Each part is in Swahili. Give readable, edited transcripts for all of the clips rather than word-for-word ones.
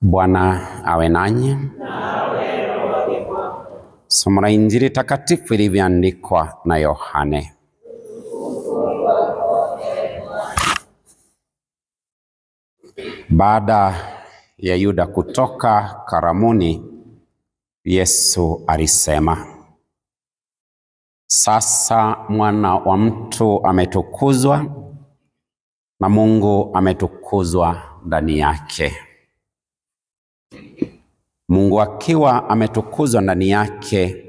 Bwana awe nanyi. Somo la Injili takatifu ilivyoandikwa na Yohane. Baada ya Yuda kutoka karamuni, Yesu alisema, sasa mwana wa mtu ametukuzwa na Mungu ametukuzwa ndani yake. Mungu akiwa ametukuzwa ndani yake,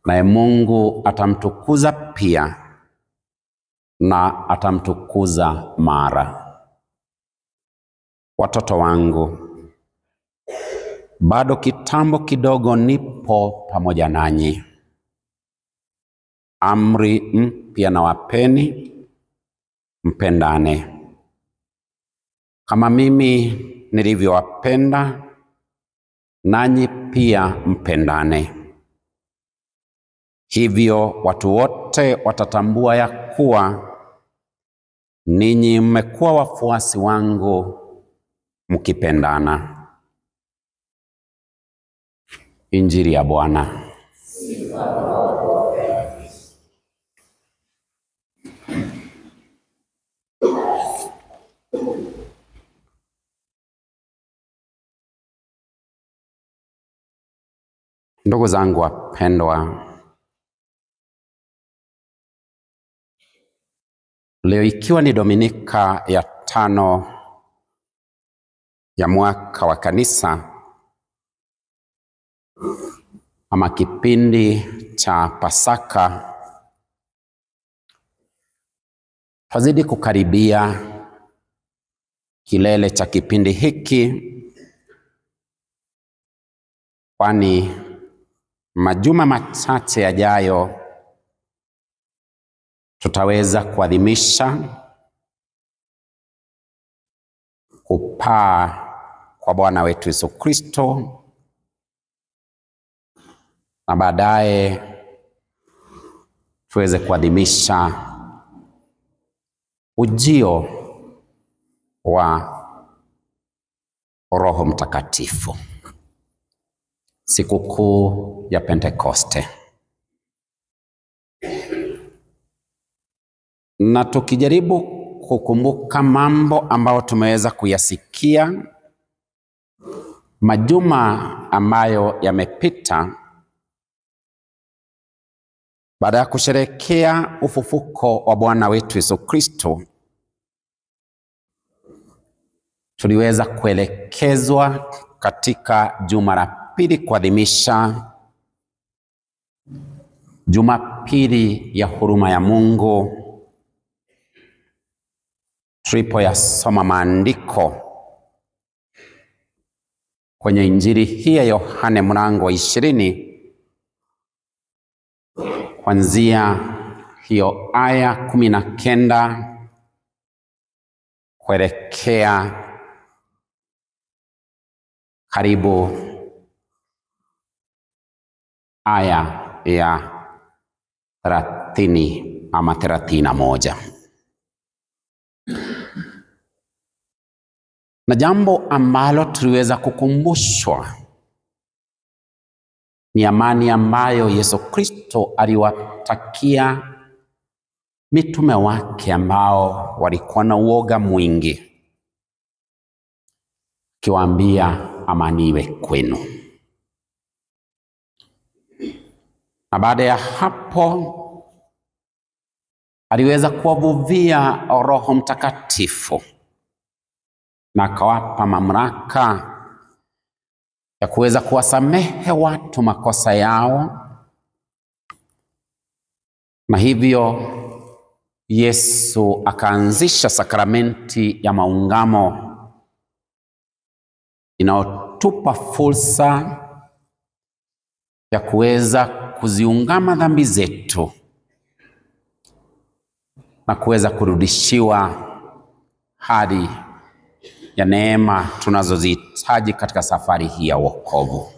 naye Mungu atamtukuza pia na atamtukuza mara. Watoto wangu, bado kitambo kidogo nipo pamoja nanyi. Amri mpya nawapeni, mpendane. Kama mimi nilivyowapenda, nanyi pia mpendane. Hivyo watu wote watatambua ya kuwa ninyi mmekuwa wafuasi wangu mkipendana. Injili ya Bwana. Ndugu zangu wapendwa, leo ikiwa ni Dominika ya 5 ya mwaka wa kanisa, ama kipindi cha Pasaka, twazidi kukaribia kilele cha kipindi hiki, kwani majuma machache yajayo tutaweza kuadhimisha kupaa kwa Bwana wetu Yesu Kristo, na baadaye tuweze kuadhimisha ujio wa Roho Mtakatifu, sikukuu ya Pentekoste. Na tukijaribu kukumbuka mambo ambayo tumeweza kuyasikia majuma ambayo yamepita, baada ya kusherehekea ufufuko wa Bwana wetu Yesu Kristo, tuliweza kuelekezwa katika juma la pili kuadhimisha Jumapili ya huruma ya Mungu. Tulipoyasoma maandiko kwenye Injili hii ya Yohane mlango wa 20, kuanzia hiyo aya 19 kuelekea karibu aya ya 30 ama 31. Na jambo ambalo tuliweza kukumbushwa ni amani ambayo Yesu Kristo aliwatakia mitume wake ambao walikuwa na uoga mwingi, akiwaambia amani iwe kwenu. Na baada ya hapo aliweza kuwavuvia Roho Mtakatifu na akawapa mamlaka ya kuweza kuwasamehe watu makosa yao. Na hivyo Yesu akaanzisha sakramenti ya maungamo inayotupa fursa ya kuweza kuziungama dhambi zetu na kuweza kurudishiwa hadi ya neema tunazozihitaji katika safari hii ya wokovu.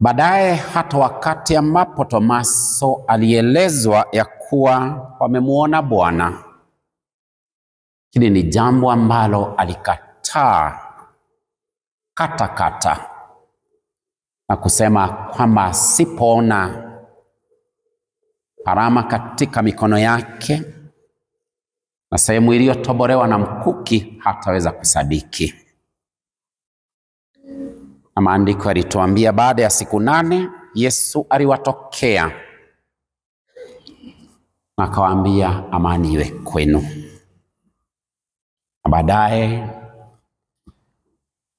Baadaye, hata wakati ambapo Tomaso alielezwa ya kuwa wamemuona Bwana, Hili ni jambo ambalo alikataa kata na kusema kwamba asipoona alama katika mikono yake na sehemu iliyotobolewa na mkuki hataweza kusadiki. Na maandiko yalituambia baada ya siku 8 Yesu aliwatokea na akawaambia amani iwe kwenu. Na baadaye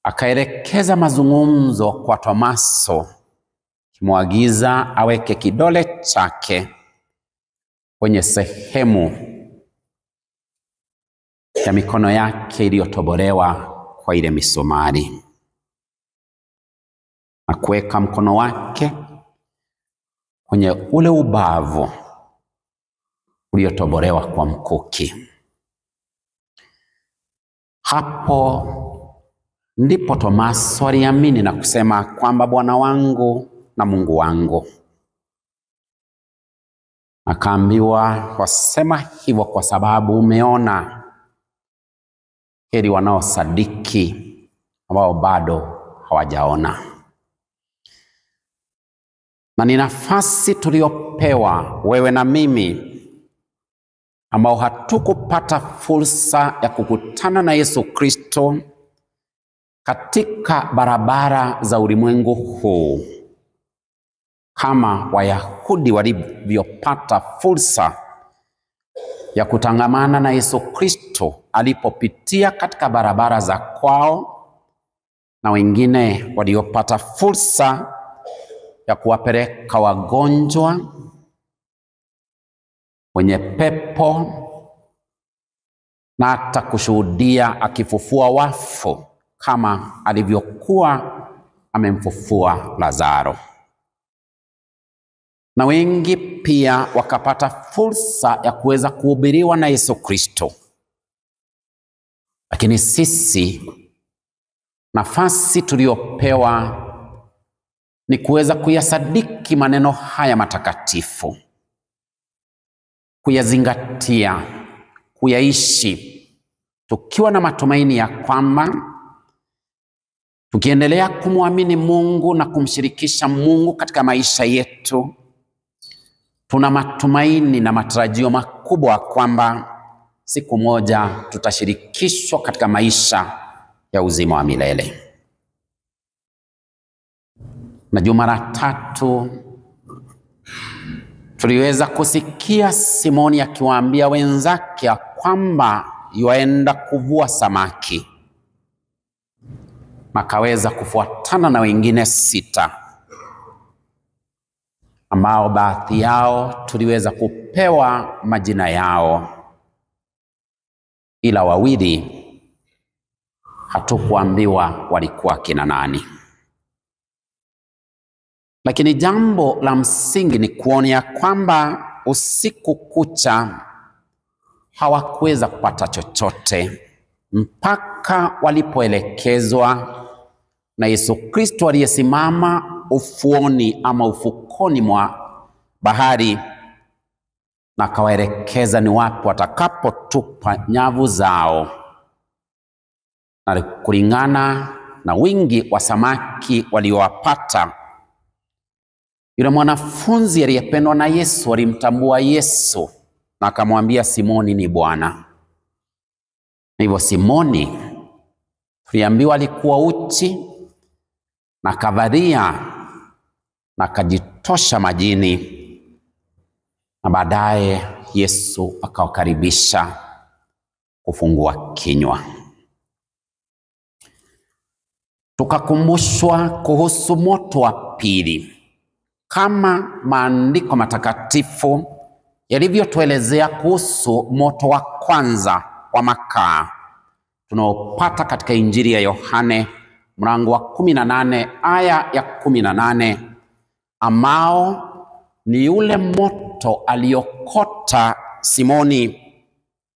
akaelekeza mazungumzo kwa Tomaso, kimwagiza aweke kidole chake kwenye sehemu ya mikono yake iliyotobolewa kwa ile misumari, na kuweka mkono wake kwenye ule ubavu uliotobolewa kwa mkuki. Hapo ndipo Tomaso aliamini na kusema kwamba Bwana wangu na Mungu wangu. Akaambiwa wasema hivyo kwa sababu umeona. Heri wanaosadiki ambao bado hawajaona. Na ni nafasi tuliyopewa wewe na mimi ambao hatukupata fursa ya kukutana na Yesu Kristo katika barabara za ulimwengu huu kama Wayahudi walivyopata fursa ya kutangamana na Yesu Kristo alipopitia katika barabara za kwao, na wengine waliopata fursa ya kuwapeleka wagonjwa, wenye pepo, na hata kushuhudia akifufua wafu kama alivyokuwa amemfufua Lazaro. Na wengi pia wakapata fursa ya kuweza kuhubiriwa na Yesu Kristo. Lakini sisi nafasi tuliyopewa ni kuweza kuyasadiki maneno haya matakatifu, kuyazingatia, kuyaishi, tukiwa na matumaini ya kwamba tukiendelea kumwamini Mungu na kumshirikisha Mungu katika maisha yetu, tuna matumaini na matarajio makubwa kwamba siku moja tutashirikishwa katika maisha ya uzima wa milele. Na Juma 3 tuliweza kusikia Simoni akiwaambia wenzake kwamba yuaenda kuvua samaki, na akaweza kufuatana na wengine 6 ambao baadhi yao tuliweza kupewa majina yao, ila 2 hatukuambiwa walikuwa kina nani. Lakini jambo la msingi ni kuona kwamba usiku kucha hawakuweza kupata chochote mpaka walipoelekezwa na Yesu Kristo aliyesimama ufuoni ama ufukoni mwa bahari, na akawaelekeza ni wapi watakapotupa nyavu zao. Na kulingana na wingi wa samaki waliowapata, yule mwanafunzi aliyependwa na Yesu alimtambua Yesu na akamwambia Simoni, ni Bwana. Na hivyo Simoni tuliambiwa alikuwa uchi na akavalia na akajitosha majini, na baadaye Yesu akawakaribisha kufungua kinywa. Tukakumbushwa kuhusu moto wa pili, kama maandiko matakatifu yalivyotuelezea kuhusu moto wa kwanza wa makaa tunaopata katika Injili ya Yohane mlango wa 18 aya ya 18, ambao ni ule moto aliokota Simoni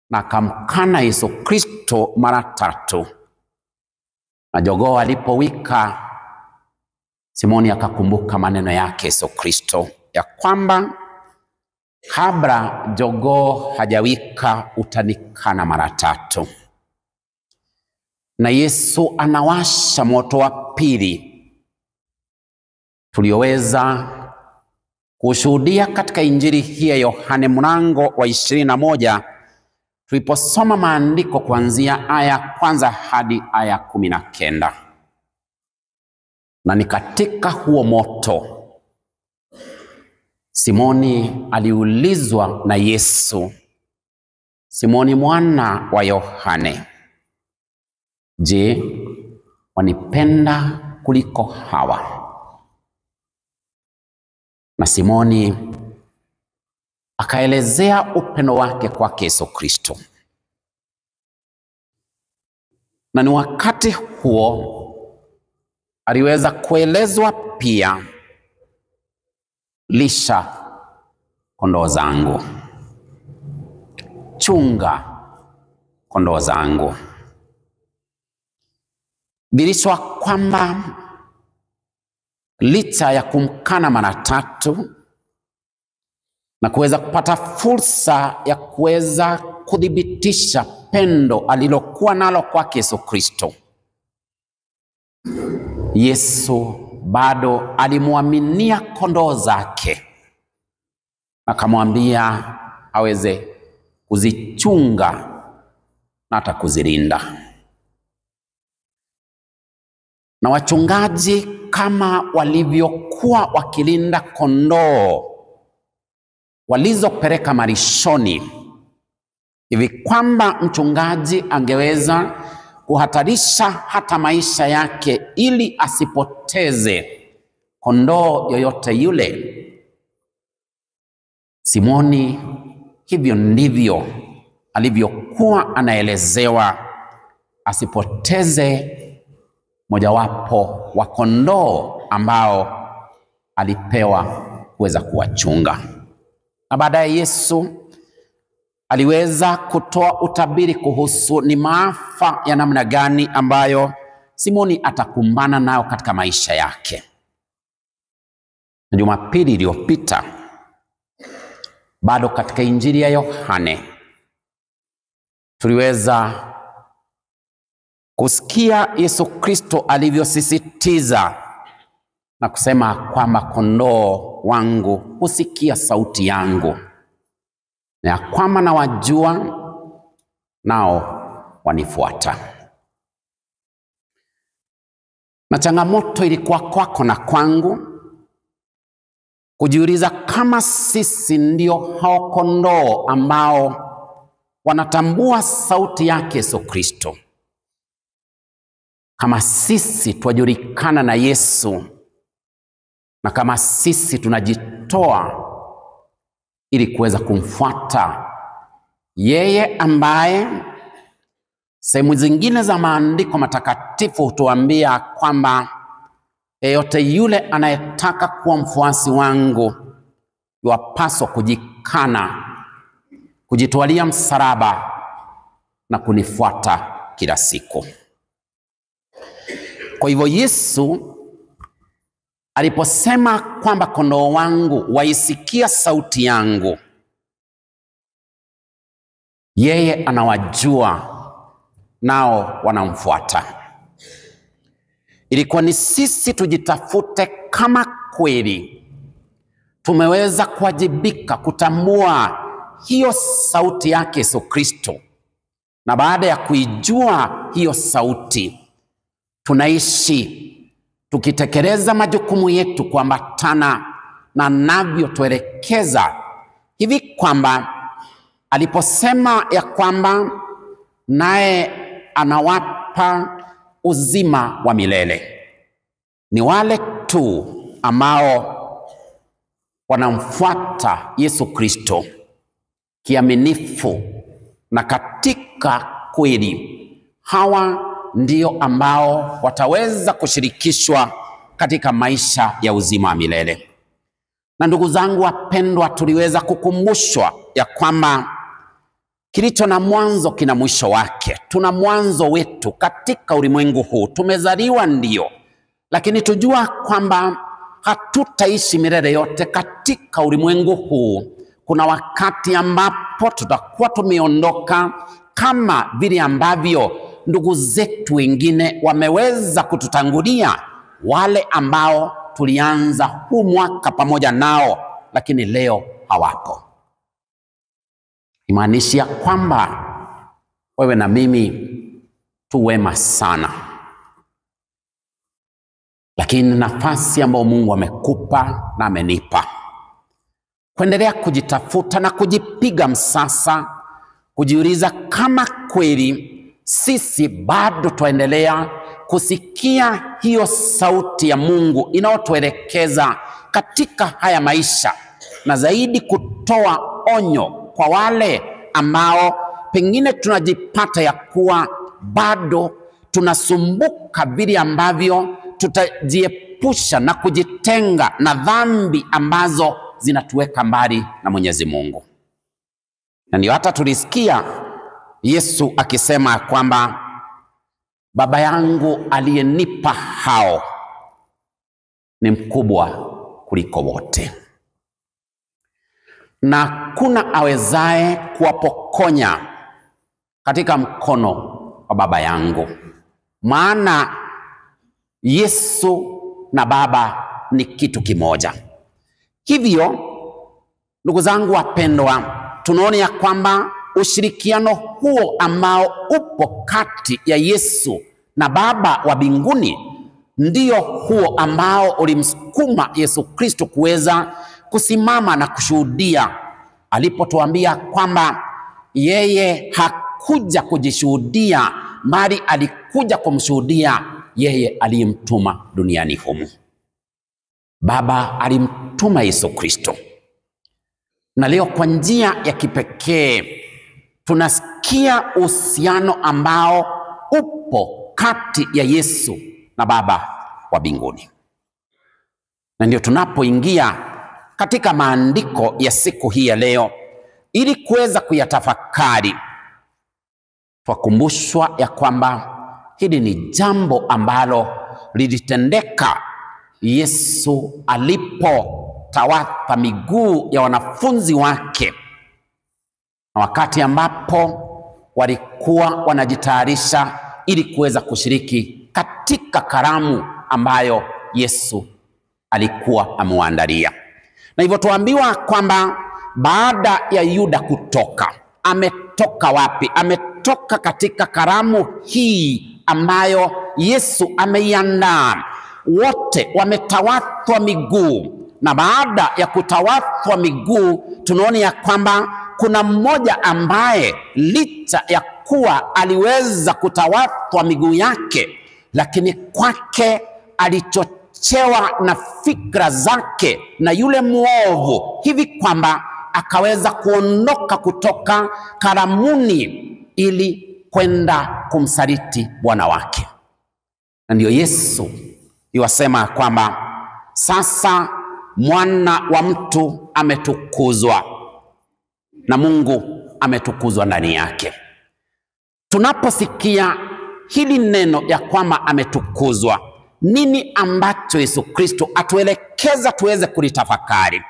na akamkana Yesu Kristo mara 3. Na jogoo alipowika, Simoni akakumbuka maneno yake Yesu Kristo ya kwamba kabla jogoo hajawika utanikana mara 3. Na Yesu anawasha moto wa pili tulioweza kushuhudia katika Injili hii ya Yohane mlango wa 21 tuliposoma maandiko kuanzia aya kwanza hadi aya 19. Na ni katika huo moto Simoni aliulizwa na Yesu, Simoni mwana wa Yohane, je, wanipenda kuliko hawa? Na Simoni akaelezea upendo wake kwa Yesu Kristo. Na ni wakati huo aliweza kuelezwa pia, lisha kondoo zangu, chunga kondoo zangu. Dilishwa kwamba licha ya kumkana mara 3 na kuweza kupata fursa ya kuweza kudhibitisha pendo alilokuwa nalo kwa Yesu Kristo, Yesu bado alimwaminia kondoo zake, akamwambia aweze kuzichunga na hata kuzilinda. Na wachungaji kama walivyokuwa wakilinda kondoo walizopeleka malishoni, hivi kwamba mchungaji angeweza kuhatarisha hata maisha yake ili asipoteze kondoo yoyote yule, Simoni hivyo ndivyo alivyokuwa anaelezewa asipoteze mojawapo wa kondoo ambao alipewa kuweza kuwachunga. Na baadaye Yesu aliweza kutoa utabiri kuhusu ni maafa ya namna gani ambayo Simoni atakumbana nayo katika maisha yake. Na Jumapili iliyopita bado katika Injili ya Yohane tuliweza kusikia Yesu Kristo alivyosisitiza na kusema kwamba kondoo wangu husikia sauti yangu, na kwamba na wajua nao wanifuata. Na changamoto ilikuwa kwako na kwangu kujiuliza kama sisi ndio hao kondoo ambao wanatambua sauti yake Yesu Kristo, kama sisi tuwajulikana na Yesu, na kama sisi tunajitoa ili kuweza kumfuata yeye ambaye sehemu zingine za maandiko matakatifu hutuambia kwamba yeyote yule anayetaka kuwa mfuasi wangu yuwapaswa kujikana, kujitwalia msalaba na kunifuata kila siku. Kwa hivyo Yesu aliposema kwamba kondoo wangu waisikia sauti yangu, yeye anawajua nao wanamfuata. Ilikuwa ni sisi tujitafute kama kweli tumeweza kuwajibika kutambua hiyo sauti yake Yesu Kristo, na baada ya kuijua hiyo sauti tunaishi tukitekeleza majukumu yetu kuambatana na navyotuelekeza, hivi kwamba aliposema ya kwamba naye anawapa uzima wa milele, ni wale tu ambao wanamfuata Yesu Kristo kiaminifu na katika kweli. Hawa ndio ambao wataweza kushirikishwa katika maisha ya uzima wa milele. Na ndugu zangu wapendwa, tuliweza kukumbushwa ya kwamba kilicho na mwanzo kina mwisho wake. Tuna mwanzo wetu katika ulimwengu huu, tumezaliwa ndio, lakini tujua kwamba hatutaishi milele yote katika ulimwengu huu, kuna wakati ambapo tutakuwa tumeondoka, kama vile ambavyo ndugu zetu wengine wameweza kututangulia, wale ambao tulianza huu mwaka pamoja nao lakini leo hawapo. Imaanisha kwamba wewe na mimi tu wema sana, lakini nafasi ambayo Mungu amekupa na amenipa kuendelea kujitafuta na kujipiga msasa, kujiuliza kama kweli sisi bado tuendelea kusikia hiyo sauti ya Mungu inayotuelekeza katika haya maisha, na zaidi kutoa onyo kwa wale ambao pengine tunajipata ya kuwa bado tunasumbuka vile ambavyo tutajiepusha na kujitenga na dhambi ambazo zinatuweka mbali na Mwenyezi Mungu. Na ndio hata tulisikia Yesu akisema kwamba Baba yangu aliyenipa hao ni mkubwa kuliko wote, na kuna awezaye kuwapokonya katika mkono wa Baba yangu. Maana Yesu na Baba ni kitu kimoja. Hivyo ndugu zangu wapendwa, tunaona ya kwamba ushirikiano huo ambao upo kati ya Yesu na Baba wa mbinguni ndio huo ambao ulimsukuma Yesu Kristo kuweza kusimama na kushuhudia, alipotuambia kwamba yeye hakuja kujishuhudia, bali alikuja kumshuhudia yeye aliyemtuma duniani humu. Baba alimtuma Yesu Kristo, na leo kwa njia ya kipekee tunasikia uhusiano ambao upo kati ya Yesu na Baba wa mbinguni. Na ndio tunapoingia katika maandiko ya siku hii ya leo ili kuweza kuyatafakari, twakumbushwa ya kwamba hili ni jambo ambalo lilitendeka Yesu alipotawatha miguu ya wanafunzi wake, na wakati ambapo walikuwa wanajitayarisha ili kuweza kushiriki katika karamu ambayo Yesu alikuwa amewaandalia. Na hivyo tuambiwa kwamba baada ya Yuda kutoka, ametoka wapi? Ametoka katika karamu hii ambayo Yesu ameiandaa. Wote wametawathwa miguu, na baada ya kutawathwa miguu tunaona ya kwamba kuna mmoja ambaye licha ya kuwa aliweza kutawathwa miguu yake, lakini kwake alichochewa na fikra zake na yule mwovu, hivi kwamba akaweza kuondoka kutoka karamuni ili kwenda kumsaliti Bwana wake. Na ndio Yesu yuwasema kwamba sasa mwana wa mtu ametukuzwa na Mungu ametukuzwa ndani yake. Tunaposikia hili neno ya kwamba ametukuzwa, nini ambacho Yesu Kristo atuelekeza tuweze kulitafakari?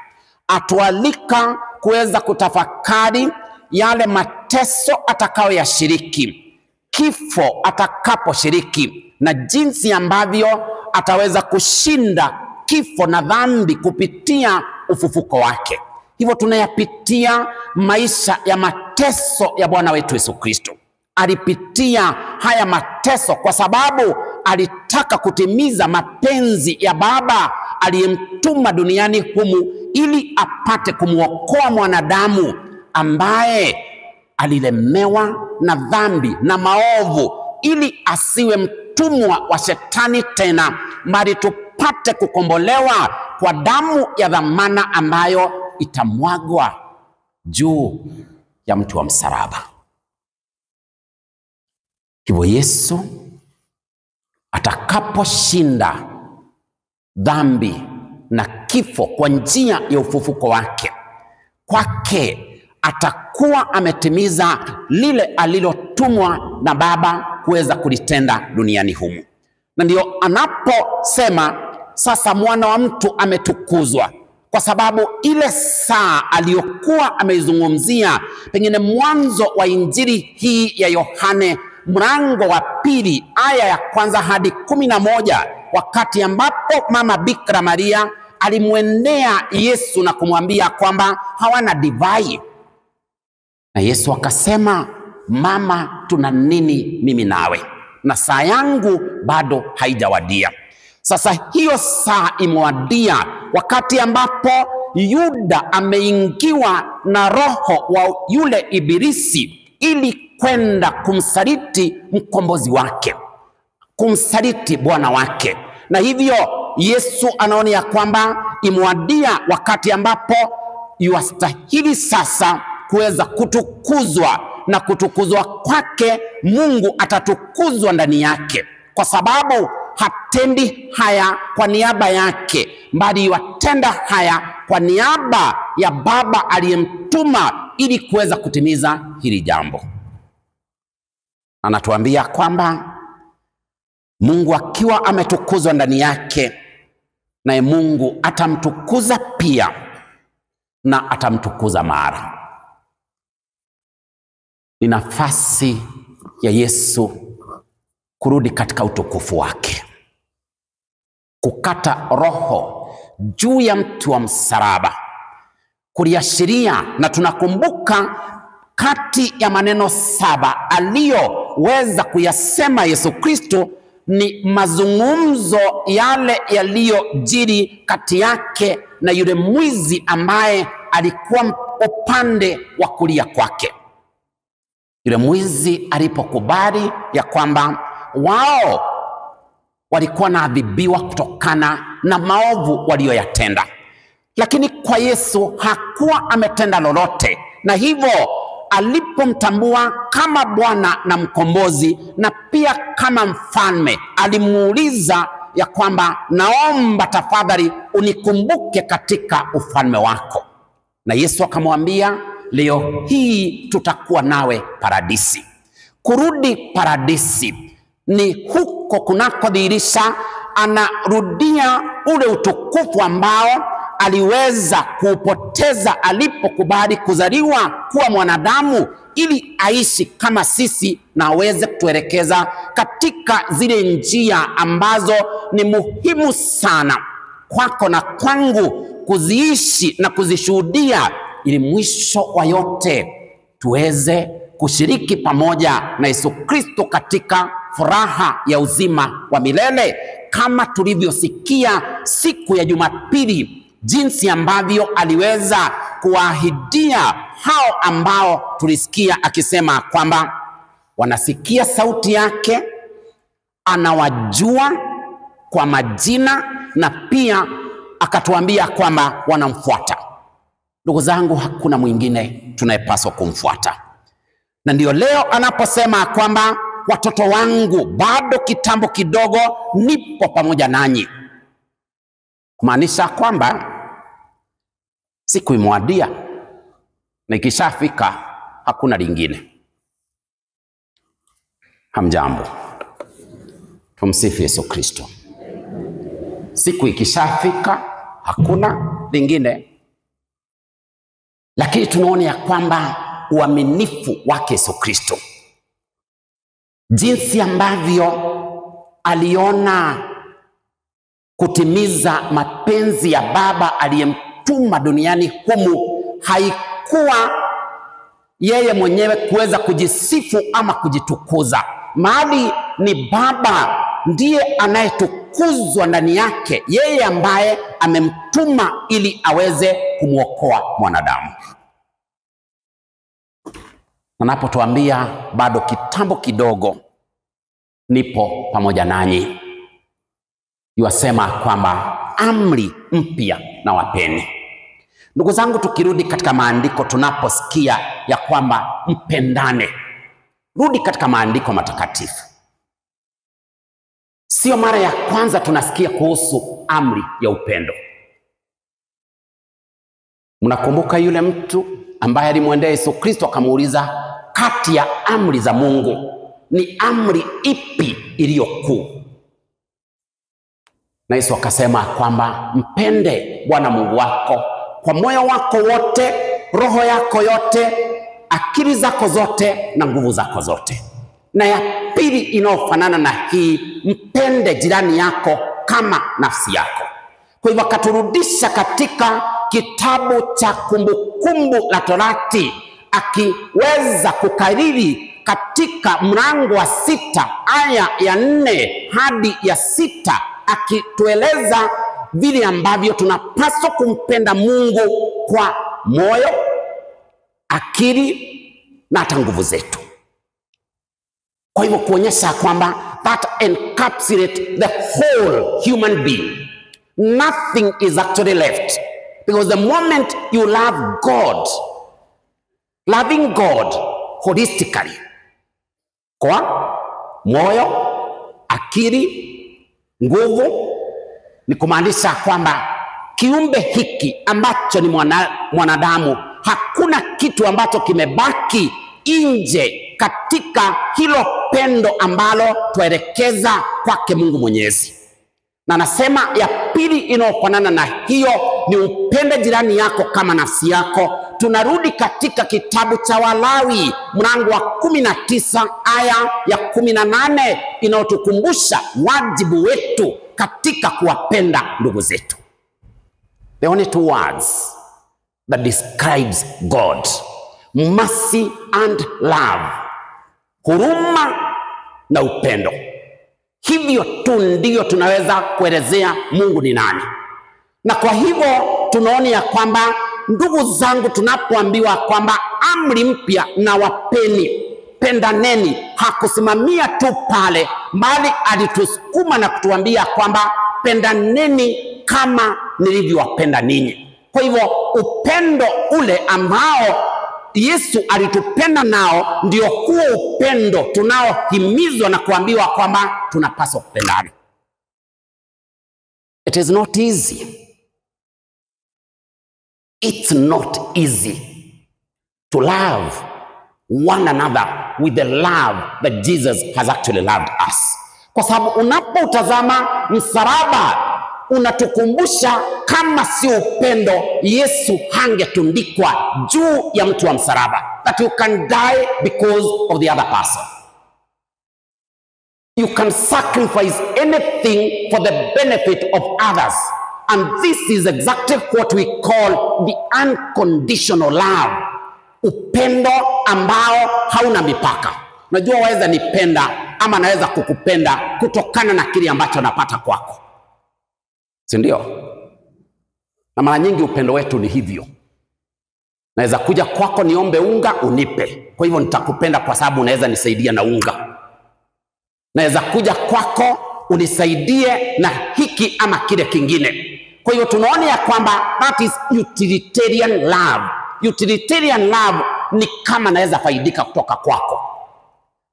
Atualika kuweza kutafakari yale mateso atakayoyashiriki, kifo atakaposhiriki, na jinsi ambavyo ataweza kushinda kifo na dhambi kupitia ufufuko wake. Hivyo tunayapitia maisha ya mateso ya Bwana wetu Yesu Kristo. Alipitia haya mateso kwa sababu alitaka kutimiza mapenzi ya Baba aliyemtuma duniani humu ili apate kumwokoa mwanadamu ambaye alilemewa na dhambi na maovu, ili asiwe mtumwa wa shetani tena, bali tupate kukombolewa kwa damu ya dhamana ambayo itamwagwa juu ya mti wa msalaba. Hivyo Yesu atakaposhinda dhambi na kifo kwa njia ya ufufuko wake, kwake atakuwa ametimiza lile alilotumwa na Baba kuweza kulitenda duniani humu. Na ndio anaposema sasa mwana wa mtu ametukuzwa, kwa sababu ile saa aliyokuwa ameizungumzia pengine mwanzo wa injili hii ya Yohane mlango wa 2 aya ya 1 hadi 11, wakati ambapo mama Bikira Maria alimwendea Yesu na kumwambia kwamba hawana divai, na Yesu akasema, mama, tuna nini mimi nawe, na saa yangu bado haijawadia. Sasa hiyo saa imewadia, wakati ambapo Yuda ameingiwa na roho wa yule ibilisi ili kwenda kumsaliti mkombozi wake, kumsaliti Bwana wake. Na hivyo Yesu anaona ya kwamba imewadia wakati ambapo yuastahili sasa kuweza kutukuzwa, na kutukuzwa kwake Mungu atatukuzwa ndani yake, kwa sababu hatendi haya kwa niaba yake, bali yatenda haya kwa niaba ya Baba aliyemtuma ili kuweza kutimiza hili jambo. Anatuambia kwamba Mungu akiwa ametukuzwa ndani yake, naye Mungu atamtukuza pia, na atamtukuza mara. Ni nafasi ya Yesu kurudi katika utukufu wake, kukata roho juu ya mti wa msalaba, kuliashiria, na tunakumbuka kati ya maneno 7 aliyoweza kuyasema Yesu Kristo ni mazungumzo yale yaliyojiri kati yake na yule mwizi ambaye alikuwa upande wa kulia kwake. Yule mwizi alipokubali ya kwamba wao walikuwa naadhibiwa kutokana na maovu walioyatenda, lakini kwa Yesu hakuwa ametenda lolote, na hivyo alipomtambua kama Bwana na mkombozi na pia kama mfalme, alimuuliza ya kwamba, naomba tafadhali unikumbuke katika ufalme wako. Na Yesu akamwambia, leo hii tutakuwa nawe paradisi. Kurudi paradisi ni huko kunakodhihirisha anarudia ule utukufu ambao aliweza kuupoteza alipokubali kuzaliwa kuwa mwanadamu, ili aishi kama sisi na aweze kutuelekeza katika zile njia ambazo ni muhimu sana kwako na kwangu kuziishi na kuzishuhudia, ili mwisho wa yote tuweze kushiriki pamoja na Yesu Kristo katika furaha ya uzima wa milele, kama tulivyosikia siku ya Jumapili, jinsi ambavyo aliweza kuahidia hao ambao tulisikia akisema kwamba wanasikia sauti yake, anawajua kwa majina, na pia akatuambia kwamba wanamfuata. Ndugu zangu, hakuna mwingine tunayepaswa kumfuata. Na ndio leo anaposema kwamba watoto wangu, bado kitambo kidogo nipo pamoja nanyi, kumaanisha kwamba siku imewadia, na ikishafika hakuna lingine. Hamjambo, tumsifu Yesu Kristo. Siku ikishafika hakuna lingine, lakini tunaona ya kwamba uaminifu wake Yesu Kristo, jinsi ambavyo aliona kutimiza mapenzi ya Baba aliyemtuma duniani humu, haikuwa yeye mwenyewe kuweza kujisifu ama kujitukuza, mahali ni Baba ndiye anayetukuzwa ndani yake, yeye ambaye amemtuma ili aweze kumwokoa mwanadamu. Anapotuambia bado kitambo kidogo nipo pamoja nanyi, yuasema kwamba amri mpya na wapeni. Ndugu zangu, tukirudi katika maandiko, tunaposikia ya kwamba mpendane, rudi katika maandiko matakatifu. Sio mara ya kwanza tunasikia kuhusu amri ya upendo. Mnakumbuka yule mtu ambaye alimwendea Yesu Kristo akamuuliza, kati ya amri za Mungu ni amri ipi iliyo kuu? Na Yesu akasema kwamba mpende Bwana Mungu wako kwa moyo wako wote, roho yako yote, akili zako zote na nguvu zako zote. Na ya pili inayofanana na hii, mpende jirani yako kama nafsi yako. Kwa hivyo akaturudisha katika kitabu cha Kumbukumbu la Torati, akiweza kukariri katika mlango wa 6 aya ya 4 hadi ya 6, akitueleza vile ambavyo tunapaswa kumpenda Mungu kwa moyo, akili na hata nguvu zetu. Kwa hivyo kuonyesha kwamba that encapsulates the whole human being. Nothing is actually left, because the moment you love God, loving God holistically, kwa moyo, akili, nguvu, ni kumaanisha kwamba kiumbe hiki ambacho ni mwanadamu, hakuna kitu ambacho kimebaki nje katika hilo pendo ambalo tuelekeza kwake Mungu Mwenyezi. Na anasema ya pili inayofanana na hiyo ni upende jirani yako kama nafsi yako. Tunarudi katika kitabu cha Walawi mlango wa 19 aya ya 18 inayotukumbusha wajibu wetu katika kuwapenda ndugu zetu. The only two words that describes God: mercy and love, huruma na upendo. Hivyo tu ndio tunaweza kuelezea Mungu ni nani. Na kwa hivyo tunaona ya kwamba, ndugu zangu, tunapoambiwa kwamba amri mpya na wapeni, pendaneni, hakusimamia tu pale, bali alitusukuma na kutuambia kwamba pendaneni kama nilivyowapenda ninyi. Kwa hivyo upendo ule ambao Yesu alitupenda nao ndio huo upendo tunaohimizwa na kuambiwa kwamba tunapaswa kupendana. It is not easy. It's not easy to love one another with the love that Jesus has actually loved us. Kwa sababu unapotazama msalaba unatukumbusha kama si upendo Yesu hangetundikwa juu ya mtu wa msalaba, that you can die because of the other person. You can sacrifice anything for the benefit of others, and this is exactly what we call the unconditional love, upendo ambao hauna mipaka. Unajua waweza nipenda ama naweza kukupenda kutokana na kile ambacho napata kwako, si ndio? Na mara nyingi upendo wetu ni hivyo. Naweza kuja kwako niombe unga unipe, kwa hivyo nitakupenda kwa sababu unaweza nisaidia na unga. Naweza kuja kwako unisaidie na hiki ama kile kingine. Kwa hivyo tunaona ya kwamba that is utilitarian love. Utilitarian love ni kama naweza faidika kutoka kwako.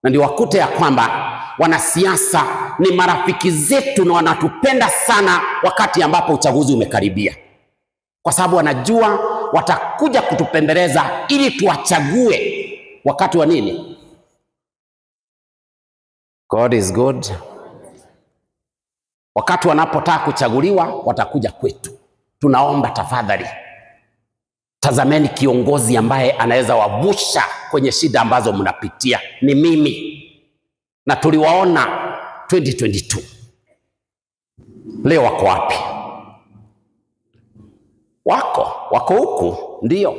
Na ndio wakute ya kwamba wanasiasa ni marafiki zetu na wanatupenda sana wakati ambapo uchaguzi umekaribia, kwa sababu wanajua watakuja kutupembeleza ili tuwachague wakati wa nini? God is good. Wakati wanapotaka kuchaguliwa watakuja kwetu, tunaomba tafadhali, tazameni kiongozi ambaye anaweza wavusha kwenye shida ambazo mnapitia. Ni mimi. Na tuliwaona 2022. Leo wako wapi? Wako huku, ndio.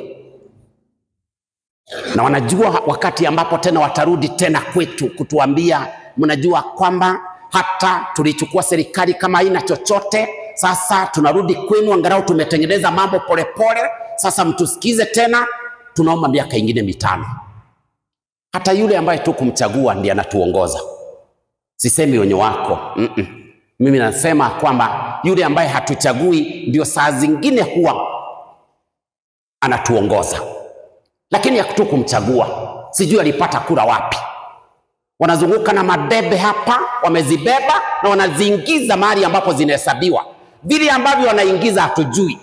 Na wanajua wakati ambapo tena watarudi tena kwetu kutuambia, mnajua kwamba hata tulichukua serikali kama haina chochote, sasa tunarudi kwenu, angalau tumetengeneza mambo polepole, sasa mtusikize tena, tunaomba miaka ingine 5. Hata yule ambaye tu kumchagua ndiye anatuongoza. Sisemi wenye wako. Mimi nasema kwamba yule ambaye hatuchagui ndio saa zingine huwa anatuongoza. Lakini tu kumchagua, sijui alipata kura wapi. Wanazunguka na madebe hapa, wamezibeba na wanaziingiza mahali ambapo zinahesabiwa. Vile ambavyo wanaingiza hatujui,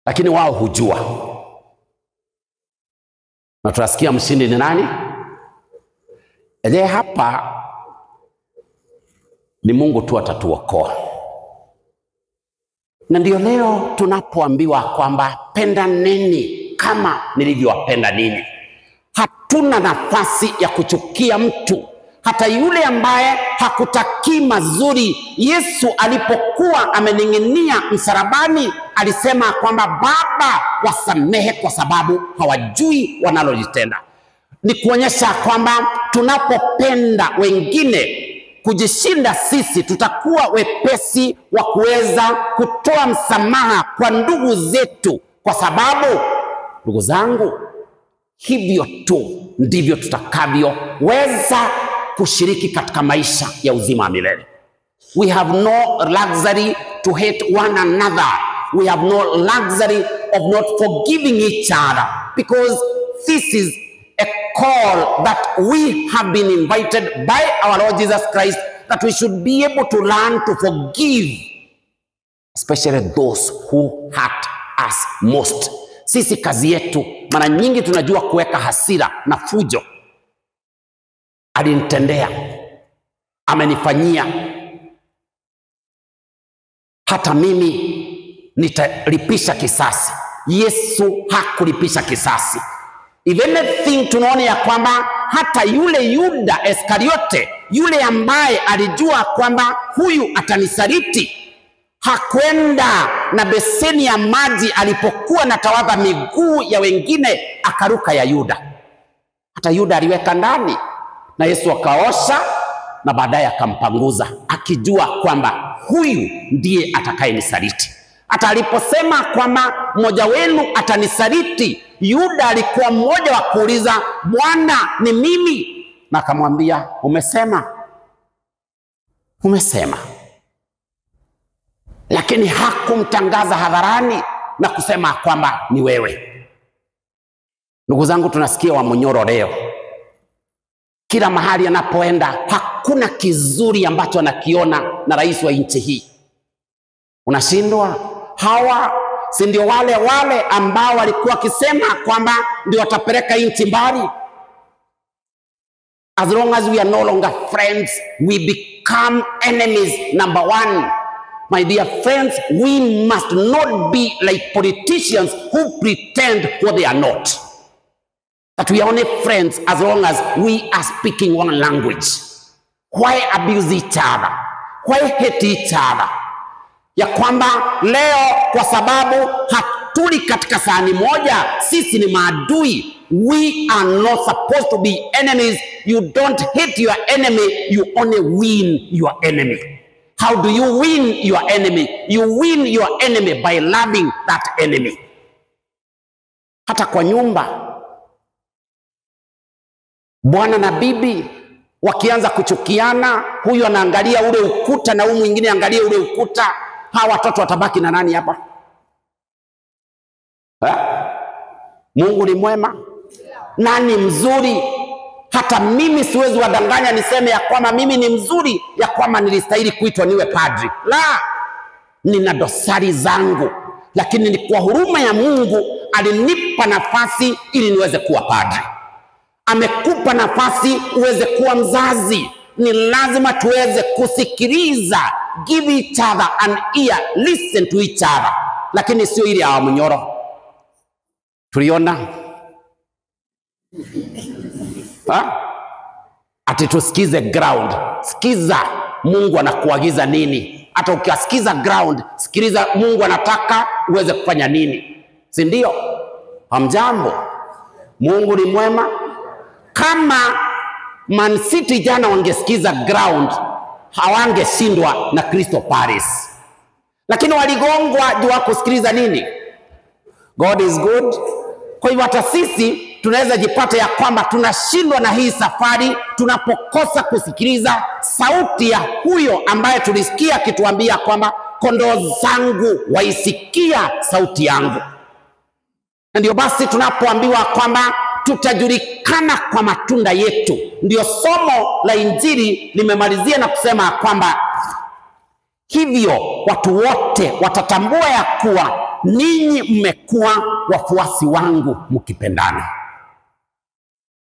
lakini wao hujua. Na tunasikia mshindi ni nani? Je, hapa ni Mungu tu atatuokoa. Na ndio leo tunapoambiwa kwamba pendaneni kama nilivyowapenda ninyi. Hatuna nafasi ya kuchukia mtu, hata yule ambaye hakutakii mazuri. Yesu alipokuwa amening'inia msalabani alisema kwamba Baba, wasamehe kwa sababu hawajui wanalolitenda. Ni kuonyesha kwamba tunapopenda wengine kujishinda sisi, tutakuwa wepesi wa kuweza kutoa msamaha kwa ndugu zetu, kwa sababu ndugu zangu, hivyo tu ndivyo tutakavyoweza kushiriki katika maisha ya uzima wa milele. We have no luxury to hate one another. We have no luxury of not forgiving each other, because this is a call that we have been invited by our Lord Jesus Christ, that we should be able to learn to forgive, especially those who hurt us most. Sisi kazi yetu mara nyingi tunajua kuweka hasira na fujo. Alinitendea, amenifanyia, hata mimi nitalipisha kisasi. Yesu hakulipisha kisasi. If anything, tunaona ya kwamba hata yule Yuda Iskariote, yule ambaye alijua kwamba huyu atanisaliti, hakwenda na beseni ya maji alipokuwa anatawadha miguu ya wengine, akaruka ya Yuda. Hata Yuda aliweka ndani, na Yesu akaosha na baadaye akampanguza, akijua kwamba huyu ndiye atakayenisaliti. Hata aliposema kwamba mmoja wenu atanisaliti, Yuda alikuwa mmoja wa kuuliza, Bwana, ni mimi? Na akamwambia, umesema. Lakini hakumtangaza hadharani na kusema kwamba ni wewe. Ndugu zangu, tunasikia Wamunyoro leo, kila mahali anapoenda hakuna kizuri ambacho anakiona na rais wa nchi hii. Unashindwa, hawa si ndio wale ambao walikuwa wakisema kwamba ndio watapeleka nchi mbali? As long as we are no longer friends, we become enemies number one. My dear friends, we must not be like politicians who pretend what they are not. That we are only friends as long as we are speaking one language. Why abuse each other? Why hate each other? Ya kwamba leo kwa sababu hatuli katika sahani moja, sisi ni maadui. We are not supposed to be enemies. You don't hate your enemy, you only win your enemy. How do you win your enemy? You win your enemy by loving that enemy. Hata kwa nyumba, bwana na bibi wakianza kuchukiana, huyu anaangalia ule ukuta na huyu mwingine angalia ule ukuta, hawa watoto watabaki na nani hapa? Mungu ni mwema. Nani mzuri? Hata mimi siwezi wadanganya niseme ya kwamba mimi ni mzuri, ya kwamba nilistahili kuitwa niwe padri. La, nina dosari zangu, lakini ni kwa huruma ya Mungu alinipa nafasi ili niweze kuwa padri. Amekupa nafasi uweze kuwa mzazi. Ni lazima tuweze kusikiliza, give each other an ear, listen to each other. Lakini sio ile ya Wamunyoro. Tuliona ati tusikize ground. Sikiza Mungu anakuagiza nini. Hata ukiasikiza ground, sikiliza Mungu anataka uweze kufanya nini. Si ndio? Hamjambo. Mungu ni mwema. Kama Man City jana wangesikiza ground, hawangeshindwa na Crystal Palace. Lakini waligongwa juu ya kusikiliza nini? God is good. Kwa hivyo hata sisi tunaweza jipata ya kwamba tunashindwa na hii safari tunapokosa kusikiliza sauti ya huyo ambaye tulisikia akituambia kwamba kondoo zangu waisikia sauti yangu. Na ndio basi tunapoambiwa kwamba tutajulikana kwa matunda yetu. Ndio somo la Injili limemalizia na kusema kwamba hivyo watu wote watatambua ya kuwa ninyi mmekuwa wafuasi wangu mkipendana.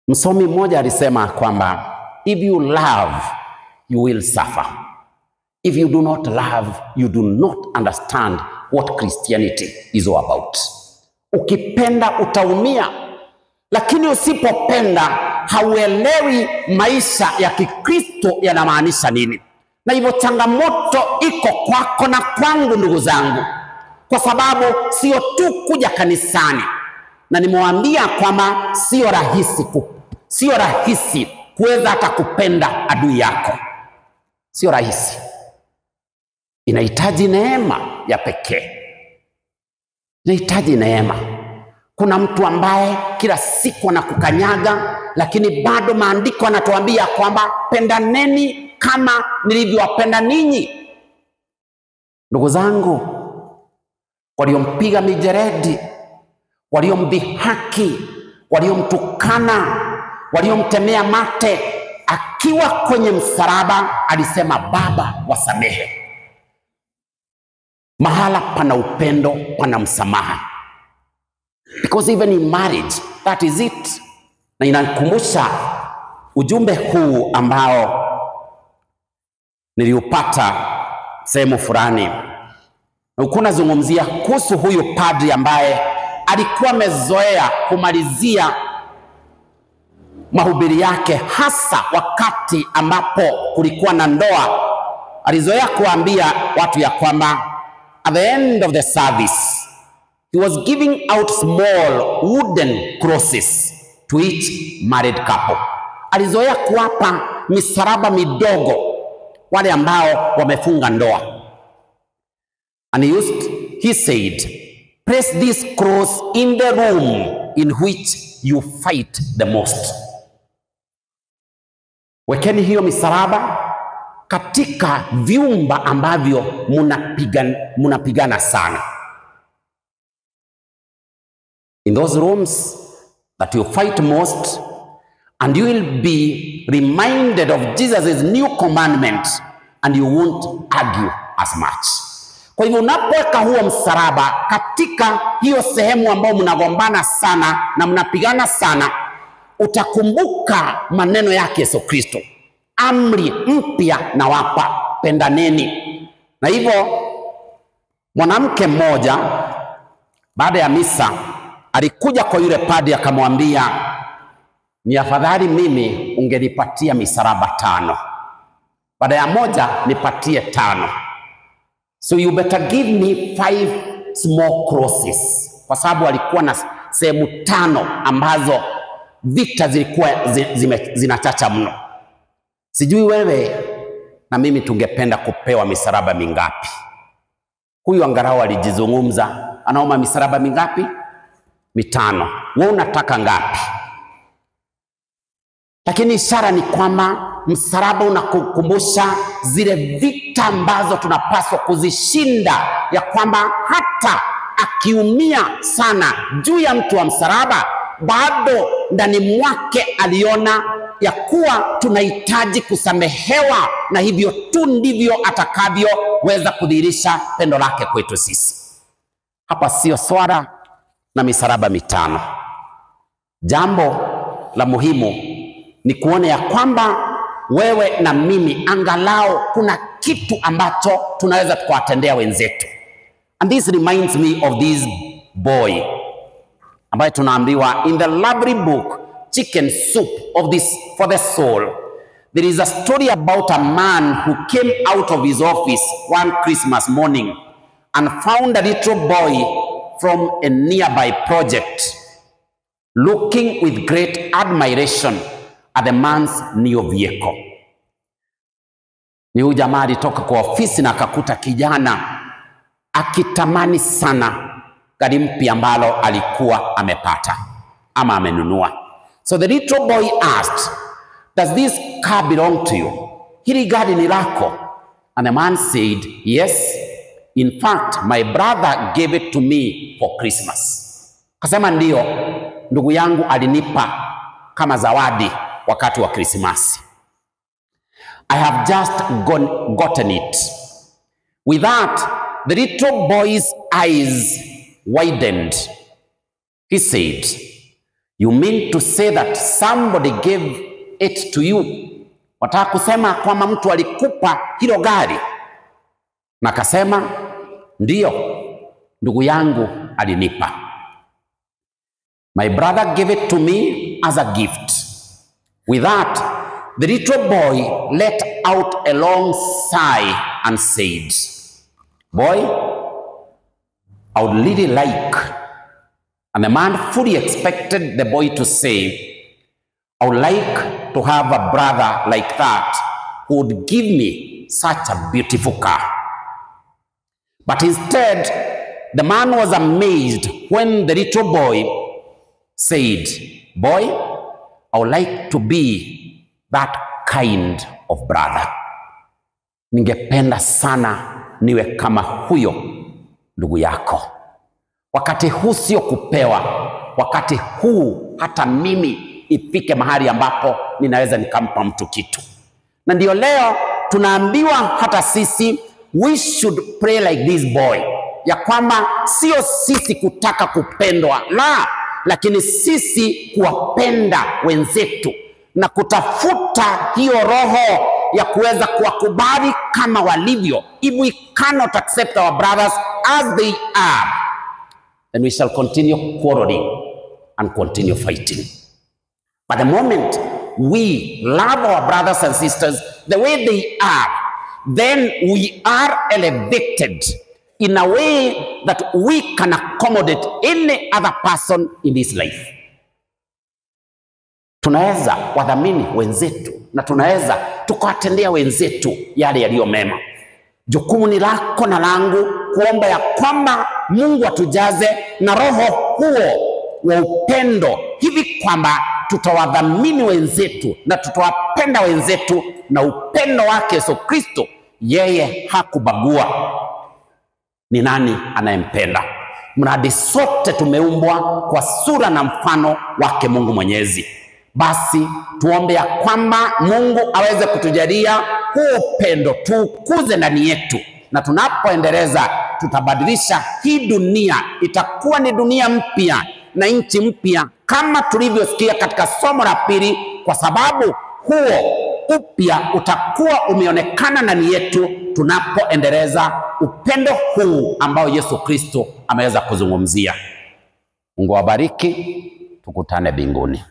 Msomi mmoja alisema kwamba if you love you will suffer, If you do not love, you do not understand what Christianity is all about. Ukipenda utaumia, lakini usipopenda hauelewi maisha ya Kikristo yanamaanisha nini. Na hivyo changamoto iko kwako na kwangu, ndugu zangu, kwa sababu sio tu kuja kanisani, na nimewaambia kwamba sio rahisi kuweza hata kupenda adui yako. Sio rahisi. Inahitaji neema ya pekee. Inahitaji neema. Kuna mtu ambaye kila siku anakukanyaga, lakini bado maandiko yanatuambia kwamba pendaneni kama nilivyowapenda ninyi. Ndugu zangu, waliompiga mijeredi, waliomdhihaki, waliomtukana, waliomtemea mate, akiwa kwenye msalaba alisema, Baba wasamehe. Mahala pana upendo pana msamaha. Because even in marriage, that is it. Na inakumbusha ujumbe huu ambao niliupata sehemu fulani. Na ukuna zungumzia kuhusu huyu padri ambaye alikuwa amezoea kumalizia mahubiri yake, hasa wakati ambapo kulikuwa na ndoa. Alizoea kuambia watu ya kwamba at the end of the service, he was giving out small wooden crosses to each married couple. Alizoea kuwapa misaraba midogo wale ambao wamefunga ndoa. And he said, place this cross in the room in which you fight the most. Wekeni hiyo misaraba katika vyumba ambavyo munapigana sana. In those rooms that you fight most, and you will be reminded of Jesus' new commandment, and you won't argue as much. Kwa hivyo unapoweka huo msalaba katika hiyo sehemu ambayo mnagombana sana na mnapigana sana, utakumbuka maneno yake Yesu Kristo. Amri mpya nawapa, pendaneni. Na hivyo mwanamke mmoja baada ya misa alikuja kwa yule padri akamwambia, ni afadhali mimi ungenipatia misaraba 5. Baada ya moja nipatie 5. So you better give me 5 small crosses. Kwa sababu alikuwa na sehemu 5 ambazo vita zilikuwa zinachacha mno. Sijui wewe na mimi tungependa kupewa misaraba mingapi? Huyu angalau alijizungumza, anaomba misaraba mingapi? 5. Wewe unataka ngapi? Lakini ishara ni kwamba msalaba unakukumbusha zile vita ambazo tunapaswa kuzishinda, ya kwamba hata akiumia sana juu ya mtu wa msalaba, bado ndani mwake aliona ya kuwa tunahitaji kusamehewa, na hivyo tu ndivyo atakavyoweza kudhihirisha pendo lake kwetu sisi. Hapa sio swala na misaraba 5. Jambo la muhimu ni kuona ya kwamba wewe na mimi angalau kuna kitu ambacho tunaweza tukawatendea wenzetu. And this reminds me of this boy ambaye tunaambiwa in the lovely book Chicken Soup for the Soul. There is a story about a man who came out of his office one Christmas morning and found a little boy from a nearby project looking with great admiration at the man's new vehicle. Ni huyu jamaa alitoka kwa ofisi na akakuta kijana akitamani sana gari mpya ambalo alikuwa amepata ama amenunua. So the little boy asked, does this car belong to you? Hili gari ni lako? And the man said, yes. In fact, my brother gave it to me for Christmas. Kasema ndio, ndugu yangu alinipa kama zawadi wakati wa Krismasi. I have just gotten it. With that, the little boy's eyes widened. He said, you mean to say that somebody gave it to you? Wataka kusema kwamba mtu alikupa hilo gari? Na akasema, ndiyo, ndugu yangu alinipa. My brother gave it to me as a gift. With that, the little boy let out a long sigh and said, boy, I would really like, and the man fully expected the boy to say, I would like to have a brother like that who would give me such a beautiful car. But instead, the man was amazed when the little boy said, boy, I would like to be that kind of brother. Ningependa sana niwe kama huyo ndugu yako. Wakati huu sio kupewa, wakati huu hata mimi ifike mahali ambapo ninaweza nikampa mtu kitu. Na ndio leo tunaambiwa hata sisi we should pray like this boy, ya kwamba sio sisi kutaka kupendwa, lakini sisi kuwapenda wenzetu na kutafuta hiyo roho ya kuweza kuwakubali kama walivyo. If we cannot accept our brothers as they are, then we shall continue quarreling and continue fighting. But the moment we love our brothers and sisters the way they are, then we are elevated in a way that we can accommodate any other person in this life. Tunaweza wadhamini wenzetu na tunaweza tukawatendea wenzetu yale yaliyo mema. Jukumu ni lako na langu kuomba ya kwamba Mungu atujaze na roho huo wa upendo, hivi kwamba tutawadhamini wenzetu na tutawapenda wenzetu na upendo wake Yesu Kristo. Yeye hakubagua ni nani anayempenda. Mradi sote tumeumbwa kwa sura na mfano wake Mungu Mwenyezi. Basi tuombe ya kwamba Mungu aweze kutujalia huu upendo, tukuze ndani yetu, na tunapoendeleza tutabadilisha hii dunia. Itakuwa ni dunia mpya na nchi mpya kama tulivyosikia katika somo la pili, kwa sababu huo upya utakuwa umeonekana ndani yetu tunapoendeleza upendo huu ambao Yesu Kristo ameweza kuzungumzia. Mungu awabariki, tukutane mbinguni.